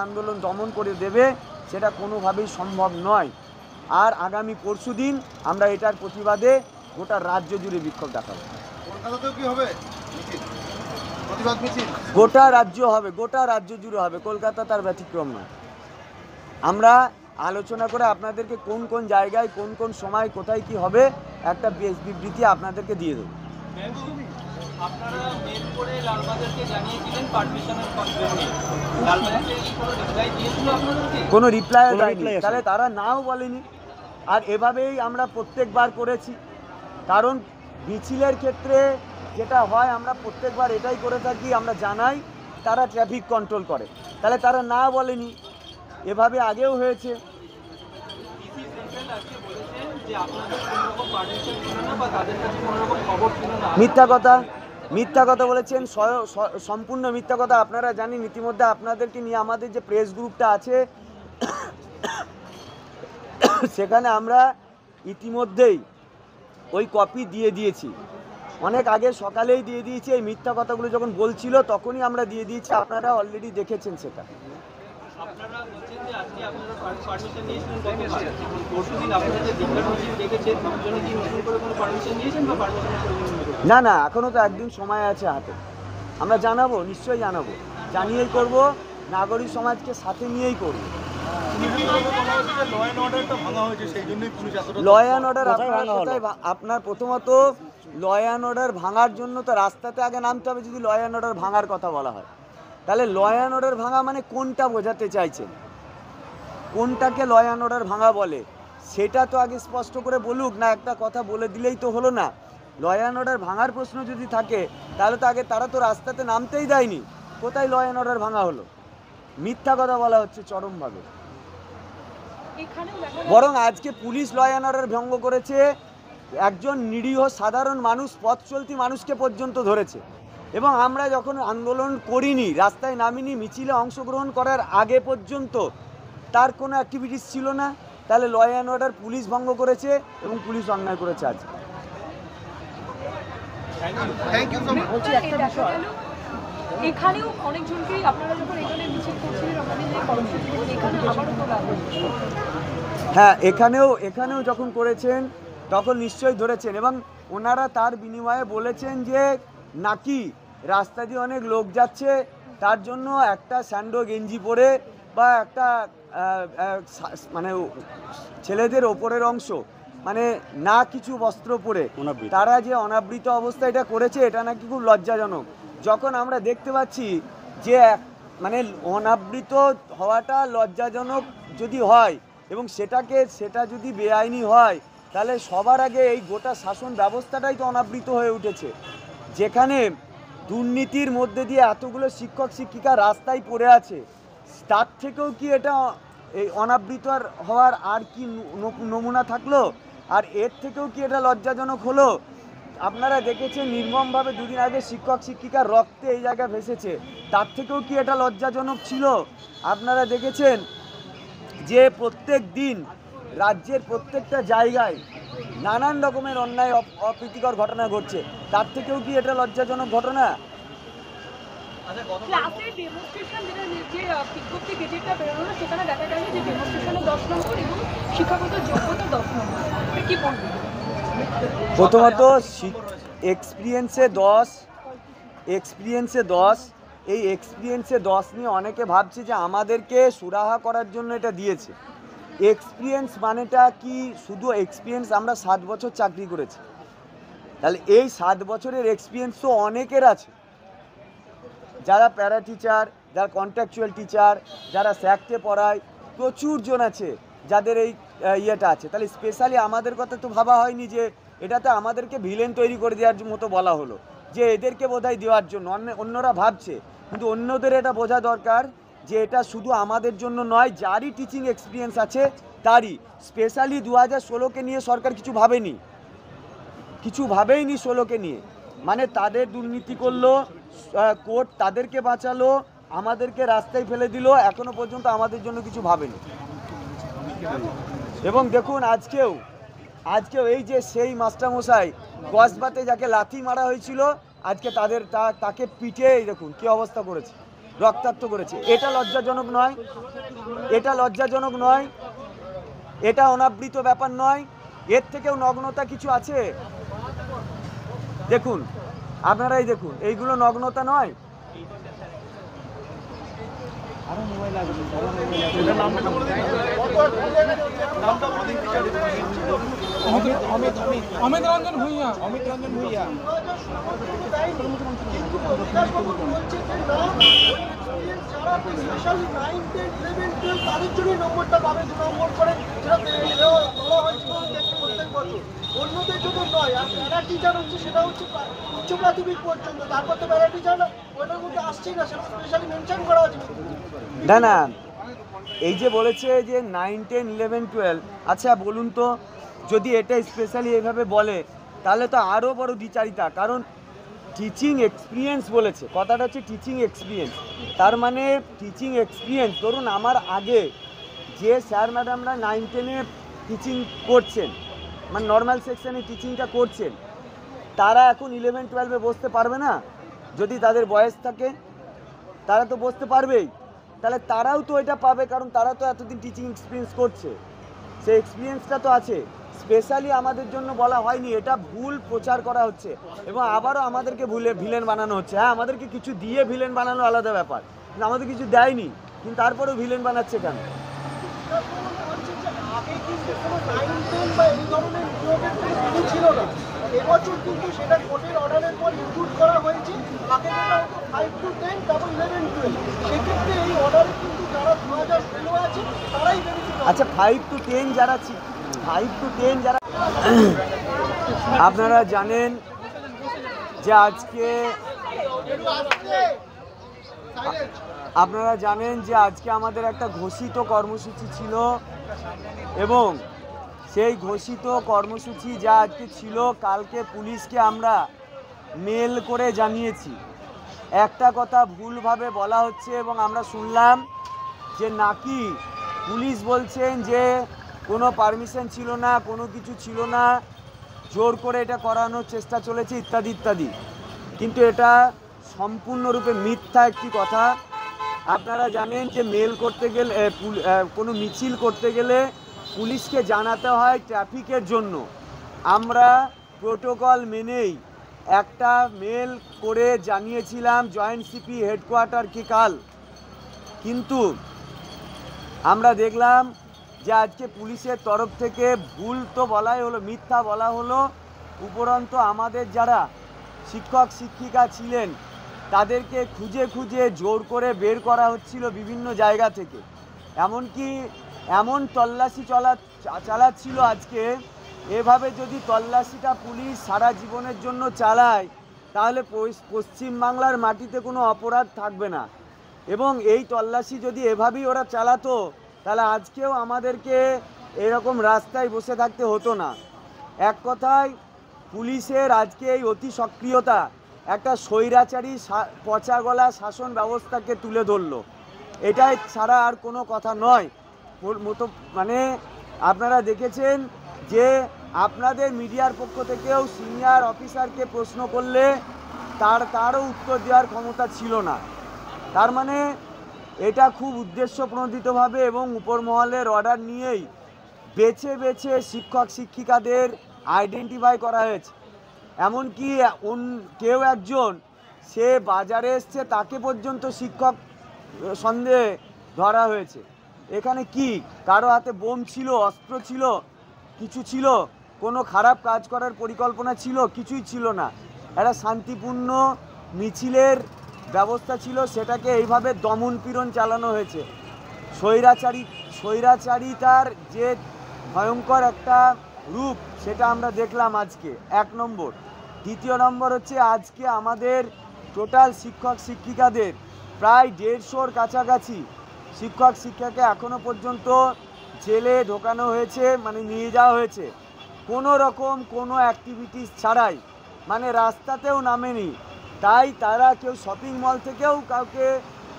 আন্দোলন দমন করে দেবে সেটা কোনোভাবেই সম্ভব নয়। আর আগামী পরশুদিন আমরা এটার প্রতিবাদে গোটা রাজ্য জুড়ে বিক্ষোভ দেখাবো। কলকাতাতেও কি হবে প্রতিবাদ মিছিল? গোটা রাজ্য হবে, গোটা রাজ্য জুড়ে হবে, কলকাতা তার ব্যতিক্রম নয়। আমরা আলোচনা করে আপনাদেরকে কোন কোন জায়গায় কোন কোন সময় কোথায় কি হবে একটা বিবৃতি আপনাদেরকে দিয়ে দেবো। আপনারা মেল করে লালবাজারকে জানিয়েছিলেন পারমিশনের কনফার্মে, লালবাজারকে কি কোনো রিপ্লাই দিয়েছিল আপনাদেরকে? কোনো রিপ্লাই দেয়নি, তাহলে তারা নাও বলেনি। আর এভাবেই আমরা প্রত্যেকবার করেছি, কারণ মিছিলের ক্ষেত্রে যেটা হয় আমরা প্রত্যেকবার এটাই করে থাকি, আমরা জানাই তারা ট্রাফিক কন্ট্রোল করে, তাহলে তারা না বলেনি। এভাবে আগেও হয়েছে। ডিসি সেন্ট্রাল আজকে বলেছেন যে আপনাদের কোনো রকম পারমিশন ছিল না বা তাদের কাছে কোনো রকম খবর ছিল না। মিথ্যা কথা, মিথ্যা কথা বলেছেন, সম্পূর্ণ মিথ্যা কথা। আপনারা জানেন ইতিমধ্যে আপনাদেরকে নিয়ে আমাদের যে প্রেস গ্রুপটা আছে সেখানে আমরা ইতিমধ্যেই ওই কপি দিয়ে দিয়েছি, অনেক আগে সকালেই দিয়ে দিয়েছি। এই মিথ্যা কথাগুলো যখন বলছিল তখনই আমরা দিয়ে দিয়েছি, আপনারা অলরেডি দেখেছেন সেটা। আপনারা বলছেন যে আজকে আপনারা পারমিশন নিয়েছিলেন গতকাল, পরশুদিন আপনারা যে দিনকার মিছিল ডেকেছেন তার জন্য কি নতুন করে কোনো পারমিশন নিয়েছেন বা পারমিশনের প্রয়োজন নেই? না না, এখনও তো একদিন সময় আছে হাতে, আমরা জানাবো, নিশ্চয়ই জানাবো, জানিয়েই করব, নাগরিক সমাজকে সাথে নিয়েই করব। ল অ্যান্ড অর্ডার আপনার প্রথমত ল অ্যান্ড অর্ডার ভাঙার জন্য তো রাস্তাতে আগে নামতে হবে। যদি ল অ্যান্ড অর্ডার ভাঙার কথা বলা হয় তাহলে ল অ্যান্ড অর্ডার ভাঙা মানে কোনটা বোঝাতে চাইছেন, কোনটাকে ল অ্যান্ড অর্ডার ভাঙা বলে সেটা তো আগে স্পষ্ট করে বলুক না। একটা কথা বলে দিলেই তো হলো না। ল অ্যান্ড অর্ডার ভাঙার প্রশ্ন যদি থাকে তাহলে তো আগে তারা তো রাস্তাতে নামতেই দেয়নি, কোথায় ল অ্যান্ড অর্ডার ভাঙা হলো? মিথ্যা কথা বলা হচ্ছে চরমভাবে। বরং আজকে পুলিশ ল অ্যান্ড অর্ডার ভঙ্গ করেছে, একজন নিরীহ সাধারণ মানুষ, পথ চলতি মানুষকে পর্যন্ত ধরেছে। এবং আমরা যখন আন্দোলন করিনি, রাস্তায় নামিনি, মিছিলে অংশগ্রহণ করার আগে পর্যন্ত তার কোনো অ্যাক্টিভিটিস ছিল না, তাহলে ল অ্যান্ড অর্ডার পুলিশ ভঙ্গ করেছে এবং পুলিশ অন্যায় করেছে আজকে। Thank you so much. বলছি একটা বিষয়, এখানেও অনেকজনকেই আপনারা যখন এখানে মিছিল করছিলেন আপনাদের যে কর্মসূচি এখানে আবারও তোলা হয়েছে। হ্যাঁ, এখানেও যখন করেছেন তখন নিশ্চয়ই ধরেছেন এবং ওনারা তার বিনিময়ে বলেছেন যে নাকি রাস্তা দিয়ে অনেক লোক যাচ্ছে, তার জন্য একটা স্যান্ডো গেঞ্জি পরে বা একটা মানে ছেলেদের ওপরের অংশ মানে না কিছু বস্ত্র পরে তারা যে অনাবৃত অবস্থায় এটা করেছে, এটা নাকি খুব লজ্জাজনক। যখন আমরা দেখতে পাচ্ছি যে মানে অনাবৃত হওয়াটা লজ্জাজনক যদি হয় এবং সেটা যদি বেআইনি হয়, তাহলে সবার আগে এই গোটা শাসন ব্যবস্থাটাই তো অনাবৃত হয়ে উঠেছে, যেখানে দুর্নীতির মধ্যে দিয়ে এতগুলো শিক্ষক শিক্ষিকা রাস্তায় পড়ে আছে। তার থেকেও কি এটা এই অনাবৃত হওয়ার আর কি নমুনা থাকলো? আর এর থেকেও কি এটা লজ্জাজনক হলো? আপনারা দেখেছেন নির্মমভাবে দুদিন আগে শিক্ষক শিক্ষিকার রক্তে এই জায়গায় ভেসেছে, তার থেকেও কি এটা লজ্জাজনক ছিল? আপনারা দেখেছেন যে প্রত্যেক দিন রাজ্যের প্রত্যেকটা জায়গায় নানান রকমের অন্যায় অপ্রীতিকর ঘটনা ঘটছে, তার থেকেও কি এটা লজ্জাজনক ঘটনা? ক্লাসের ডেমনস্ট্রেশন যে বিজ্ঞপ্তি গেজেটটা বেরোলো সেখানে দেখা গেল যে ডেমনস্ট্রেশনে 10 নম্বর এবং শিক্ষাগত যোগ্যতা 10 নম্বর, কি বলবেন? প্রথমত এক্সপিরিয়েন্সে 10, এই এক্সপিরিয়েন্সে 10 নিয়ে অনেকে ভাবছে যে আমাদেরকে সুরাহা করার জন্য এটা দিয়েছে। এক্সপিরিয়েন্স মানেটা কি? শুধু এক্সপিরিয়েন্স, আমরা 7 বছর চাকরি করেছি, তাহলে এই 7 বছরের এক্সপিরিয়েন্স তো অনেকের আছে, যারা প্যারা টিচার, যারা কন্ট্রাকচুয়াল টিচার, যারা স্যাকতে পড়ায়, প্রচুর জন আছে যাদের এই ইয়েটা আছে। তাহলে স্পেশালি আমাদের কথা তো ভাবা হয়নি যে এটাতে আমাদেরকে ভিলেন তৈরি করে দেওয়ার মতো বলা হলো, যে এদেরকে বোধহয় দেওয়ার জন্য অন্যরা ভাবছে, কিন্তু অন্যদের এটা বোঝা দরকার যে এটা শুধু আমাদের জন্য নয়, যারই টিচিং এক্সপিরিয়েন্স আছে তারই। স্পেশালি 2016কে নিয়ে সরকার কিছু ভাবেইনি 16কে নিয়ে, মানে তাদের দুর্নীতি করলো, কোর্ট তাদেরকে বাঁচালো, আমাদেরকে রাস্তায় ফেলে দিল, এখনো পর্যন্ত আমাদের জন্য কিছু ভাবেনি। এবং দেখুন আজকেও এই যে সেই মাস্টারমশাই কসবাতে যাকে লাথি মারা হয়েছিল, আজকে তাকে পিঠে দেখুন কি অবস্থা করেছে। রক্তাক্ত করেছে। এটা লজ্জাজনক নয়, এটা লজ্জাজনক নয়, এটা অনাবৃত ব্যাপার নয়। এর থেকেও নগ্নতা কিছু আছে? দেখুন, আপনারাই দেখুন, এইগুলো নগ্নতা নয়? অমিত রঞ্জন ভূঁইয়া। অন্যদের জন্য নয়, আর প্যারা টিচার হচ্ছে সেটা হচ্ছে উচ্চ প্রাথমিক পর্যন্ত, তারপর তো প্যারা টিচার ওটার মধ্যে আসছেই না, সেটা স্পেশালি মেনশন করা আছে। না না, এই যে বলেছে যে 9, 10, 11, 12, আচ্ছা বলুন তো, যদি এটা স্পেশালি এভাবে বলে তাহলে তো আরও বড় দ্বিচারিতা। কারণ টিচিং এক্সপিরিয়েন্স বলেছে, কথাটা হচ্ছে টিচিং এক্সপিরিয়েন্স। তার মানে টিচিং এক্সপিরিয়েন্স, ধরুন আমার আগে যে স্যার ম্যাডামরা 9, 10-এ টিচিং করছেন, মানে নর্মাল সেকশনে টিচিংটা করছেন, তারা এখন 11, 12-এ বসতে পারবে না? যদি তাদের বয়স থাকে তারা তো বসতে পারবেই। তাহলে তারাও তো এটা পাবে, কারণ তারা তো এতদিন টিচিং এক্সপিরিয়েন্স করছে, সেই এক্সপিরিয়েন্সটা তো আছে। স্পেশালি আমাদের জন্য বলা হয়নি, এটা ভুল প্রচার করা হচ্ছে এবং আবারও আমাদেরকে ভিলেন বানানো হচ্ছে। হ্যাঁ, আমাদেরকে কিছু দিয়ে ভিলেন বানানো আলাদা ব্যাপার, কিন্তু আমাদের কিছু দেয়নি, কিন্তু তারপরেও ভিলেন বানাচ্ছে কেন? আগে কিন্তু কোনো 9, 10 বা এই ধরনের নিয়োগের কোনো বিধি ছিল না। এবছর কিন্তু সেটা কোর্টের অর্ডারের পর ইনক্লুড করা হয়েছে। আগে যেটা হতো 5 to 10, তারপর 11, 12। সেক্ষেত্রে এই অর্ডারে কিন্তু যারা 2016 আছে তারাই বেনিফিট পাবে। আচ্ছা, 5 to 10 যারা আপনারা জানেন যে আজকে আমাদের একটা ঘোষিত কর্মসূচি ছিল এবং সেই ঘোষিত কর্মসূচি যা আজকে ছিল, কালকে পুলিশকে আমরা মেল করে জানিয়েছি। একটা কথা ভুলভাবে বলা হচ্ছে এবং আমরা শুনলাম যে নাকি পুলিশ বলছেন যে কোনো পারমিশন ছিল না, কোনো কিছু ছিল না, জোর করে এটা করানোর চেষ্টা চলেছে ইত্যাদি ইত্যাদি। কিন্তু এটা সম্পূর্ণরূপে মিথ্যা একটি কথা। আপনারা জানেন যে মেল করতে গেলে, কোনো মিছিল করতে গেলে পুলিশকে জানাতে হয় ট্রাফিকের জন্য। আমরা প্রোটোকল মেনেই একটা মেল করে জানিয়েছিলাম জয়েন্ট সিপি হেডকোয়ার্টারকে কাল, কিন্তু আমরা দেখলাম যে আজকে পুলিশের তরফ থেকে ভুল তো বলাই হলো, মিথ্যা বলা হলো। উপরন্তু আমাদের যারা শিক্ষক শিক্ষিকা ছিলেন তাদেরকে খুঁজে খুঁজে জোর করে বের করা হচ্ছিল বিভিন্ন জায়গা থেকে। এমনকি এমন তল্লাশি চালাচ্ছিল আজকে, এভাবে যদি তল্লাশিটা পুলিশ সারা জীবনের জন্য চালায় তাহলে পশ্চিমবাংলার মাটিতে কোনো অপরাধ থাকবে না। এবং এই তল্লাশি যদি এভাবেই ওরা চালাতো তাহলে আজকেও আমাদেরকে এরকম রাস্তায় বসে থাকতে হতো না। এক কথায় পুলিশের আজকে এই অতি সক্রিয়তা একটা স্বৈরাচারী পচা গলা শাসন ব্যবস্থাকে তুলে ধরলো। এটাই ছাড়া আর কোনো কথা নয়। মানে আপনারা দেখেছেন যে আপনাদের মিডিয়ার পক্ষ থেকেও সিনিয়র অফিসারকে প্রশ্ন করলে তারও উত্তর দেওয়ার ক্ষমতা ছিল না। তার মানে এটা খুব উদ্দেশ্যপ্রণোদিতভাবে এবং উপরমহলের অর্ডার নিয়েই বেছে বেছে শিক্ষক শিক্ষিকাদের আইডেন্টিফাই করা হয়েছে। এমনকি কেউ একজন সে বাজারে এসছে, তাকে পর্যন্ত শিক্ষক সন্দেহে ধরা হয়েছে। এখানে কি কারো হাতে বোম ছিল, অস্ত্র ছিল, কিছু ছিল, কোনো খারাপ কাজ করার পরিকল্পনা ছিল? কিছুই ছিল না। একটা শান্তিপূর্ণ মিছিলের ব্যবস্থা ছিল, সেটাকে এইভাবে দমন পীড়ন চালানো হয়েছে। স্বৈরাচারিতার যে ভয়ঙ্কর একটা রূপ সেটা আমরা দেখলাম আজকে, 1 নম্বর। দ্বিতীয় নম্বর হচ্ছে আজকে আমাদের টোটাল শিক্ষক শিক্ষিকাদের প্রায় 150-র কাছাকাছি শিক্ষক শিক্ষাকে এখনও পর্যন্ত জেলে ঢোকানো হয়েছে, মানে নিয়ে যাওয়া হয়েছে কোনো রকম কোনো অ্যাক্টিভিটিস ছাড়াই, মানে রাস্তাতেও নামেনি। তাই তারা কেউ শপিং মল থেকেও কাউকে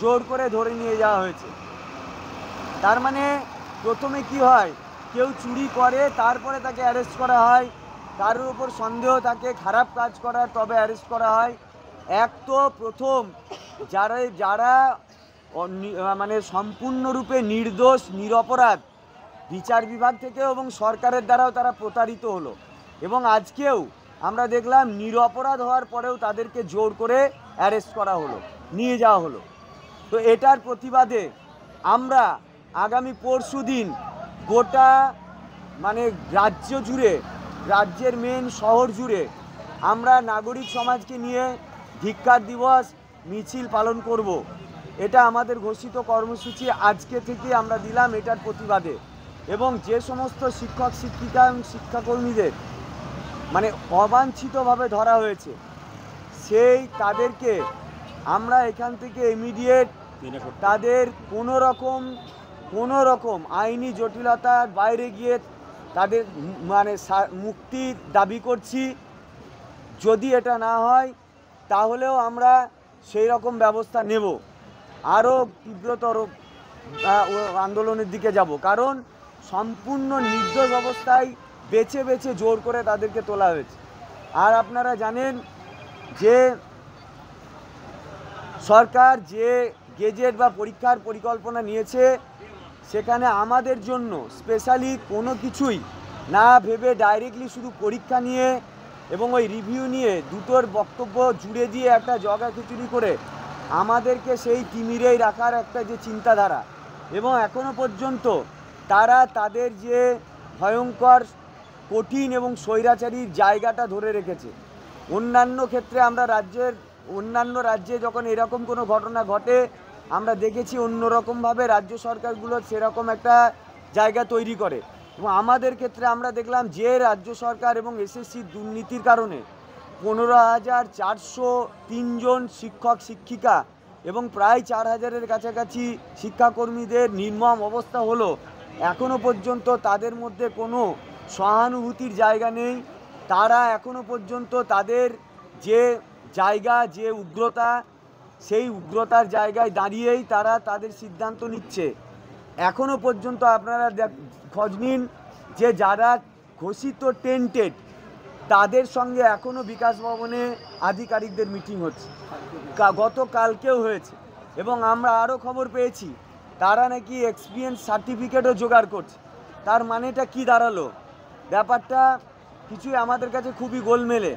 জোর করে ধরে নিয়ে যাওয়া হয়েছে। তার মানে প্রথমে কি হয়, কেউ চুরি করে তারপরে তাকে অ্যারেস্ট করা হয়, কারোর উপর সন্দেহ থাকে খারাপ কাজ করার, তবে অ্যারেস্ট করা হয়। এক তো প্রথম যারা মানে সম্পূর্ণরূপে নির্দোষ নিরপরাধ বিচার বিভাগ থেকে এবং সরকারের দ্বারাও তারা প্রতারিত হলো। এবং আজকেও আমরা দেখলাম নিরপরাধ হওয়ার পরেও তাদেরকে জোর করে অ্যারেস্ট করা হলো, নিয়ে যাওয়া হলো। তো এটার প্রতিবাদে আমরা আগামী পরশুদিন গোটা মানে রাজ্য জুড়ে, রাজ্যের মেন শহর জুড়ে আমরা নাগরিক সমাজকে নিয়ে ধিক্কার দিবস মিছিল পালন করব। এটা আমাদের ঘোষিত কর্মসূচি আজকে থেকে আমরা দিলাম এটার প্রতিবাদে। এবং যে সমস্ত শিক্ষক শিক্ষিকা এবং শিক্ষাকর্মীদের মানে অবাঞ্ছিতভাবে ধরা হয়েছে তাদেরকে আমরা এখান থেকে ইমিডিয়েট তাদের কোনো রকম আইনি জটিলতার বাইরে গিয়ে তাদের মানে মুক্তির দাবি করছি। যদি এটা না হয় তাহলেও আমরা সেই রকম ব্যবস্থা নেব, আরও তীব্রতর আন্দোলনের দিকে যাব। কারণ সম্পূর্ণ নির্দোষ অবস্থায় বেছে বেছে জোর করে তাদেরকে তোলা হয়েছে। আর আপনারা জানেন যে সরকার যে গেজেট বা পরীক্ষার পরিকল্পনা নিয়েছে সেখানে আমাদের জন্য স্পেশালি কোনো কিছুই না ভেবে ডাইরেক্টলি শুধু পরীক্ষা নিয়ে এবং ওই রিভিউ নিয়ে দুটোর বক্তব্য জুড়ে দিয়ে একটা জগা খিচুড়ি করে আমাদেরকে সেই তিমিরেই রাখার একটা যে চিন্তাধারা, এবং এখনো পর্যন্ত তারা তাদের যে ভয়ঙ্কর কঠিন এবং স্বৈরাচারীর জায়গাটা ধরে রেখেছে। অন্যান্য ক্ষেত্রে আমরা অন্যান্য রাজ্যে যখন এরকম কোনো ঘটনা ঘটে আমরা দেখেছি অন্যরকমভাবে রাজ্য সরকারগুলো সেরকম একটা জায়গা তৈরি করে, এবং আমাদের ক্ষেত্রে আমরা দেখলাম যে রাজ্য সরকার এবং এসএসসির দুর্নীতির কারণে 15,403 জন শিক্ষক শিক্ষিকা এবং প্রায় 4,000-এর কাছাকাছি শিক্ষাকর্মীদের নির্মম অবস্থা হলো, এখনও পর্যন্ত তাদের মধ্যে কোনো সহানুভূতির জায়গা নেই। তারা এখনও পর্যন্ত তাদের যে জায়গা, যে উগ্রতা, সেই উগ্রতার জায়গায় দাঁড়িয়েই তারা তাদের সিদ্ধান্ত নিচ্ছে। এখনও পর্যন্ত আপনারা খোঁজ নিন যে যারা ঘোষিত টেন্টেড তাদের সঙ্গে এখনও বিকাশ ভবনে আধিকারিকদের মিটিং হচ্ছে, গতকালকেও হয়েছে। এবং আমরা আরও খবর পেয়েছি তারা নাকি এক্সপিরিয়েন্স সার্টিফিকেটও জোগাড় করছে। তার মানেটা কি দাঁড়ালো? ব্যাপারটা কিছুই আমাদের কাছে খুবই গোলমেলে,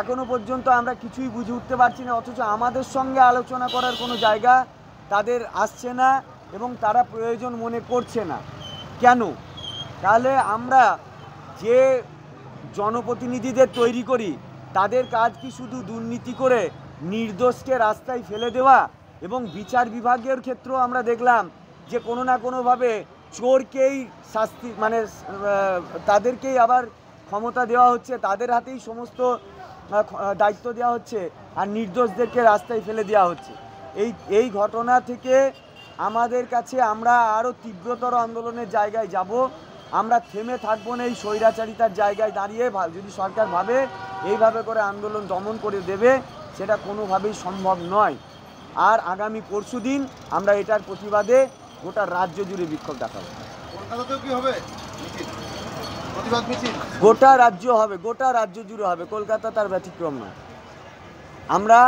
এখনও পর্যন্ত আমরা কিছুই বুঝে উঠতে পারছি না। অথচ আমাদের সঙ্গে আলোচনা করার কোনো জায়গা তাদের আসছে না এবং তারা প্রয়োজন মনে করছে না। কেন? তাহলে আমরা যে জনপ্রতিনিধিদের তৈরি করি তাদের কাজ কি শুধু দুর্নীতি করে নির্দোষকে রাস্তায় ফেলে দেওয়া? এবং বিচার বিভাগের ক্ষেত্রেও আমরা দেখলাম যে কোনো না কোনোভাবে চোরকেই শাস্তি মানে তাদেরকেই আবার ক্ষমতা দেওয়া হচ্ছে, তাদের হাতেই সমস্ত দায়িত্ব দেওয়া হচ্ছে, আর নির্দোষদেরকে রাস্তায় ফেলে দেওয়া হচ্ছে। এই ঘটনা থেকে আমাদের কাছে আমরা আরও তীব্রতর আন্দোলনের জায়গায় যাব। আমরা থেমে থাকবো না এই স্বৈরাচারিতার জায়গায় দাঁড়িয়ে। যদি সরকার ভাবে এইভাবে করে আন্দোলন দমন করে দেবে, সেটা কোনোভাবেই সম্ভব নয়। আর আগামী পরশুদিন আমরা এটার প্রতিবাদে গোটা রাজ্য জুড়ে বিক্ষোভ দেখাবো। কলকাতাতেও কি হবে প্রতিবাদ মিছিল? গোটা রাজ্য হবে, গোটা রাজ্য জুড়ে হবে, কলকাতা তার ব্যতিক্রম নয়। আমরা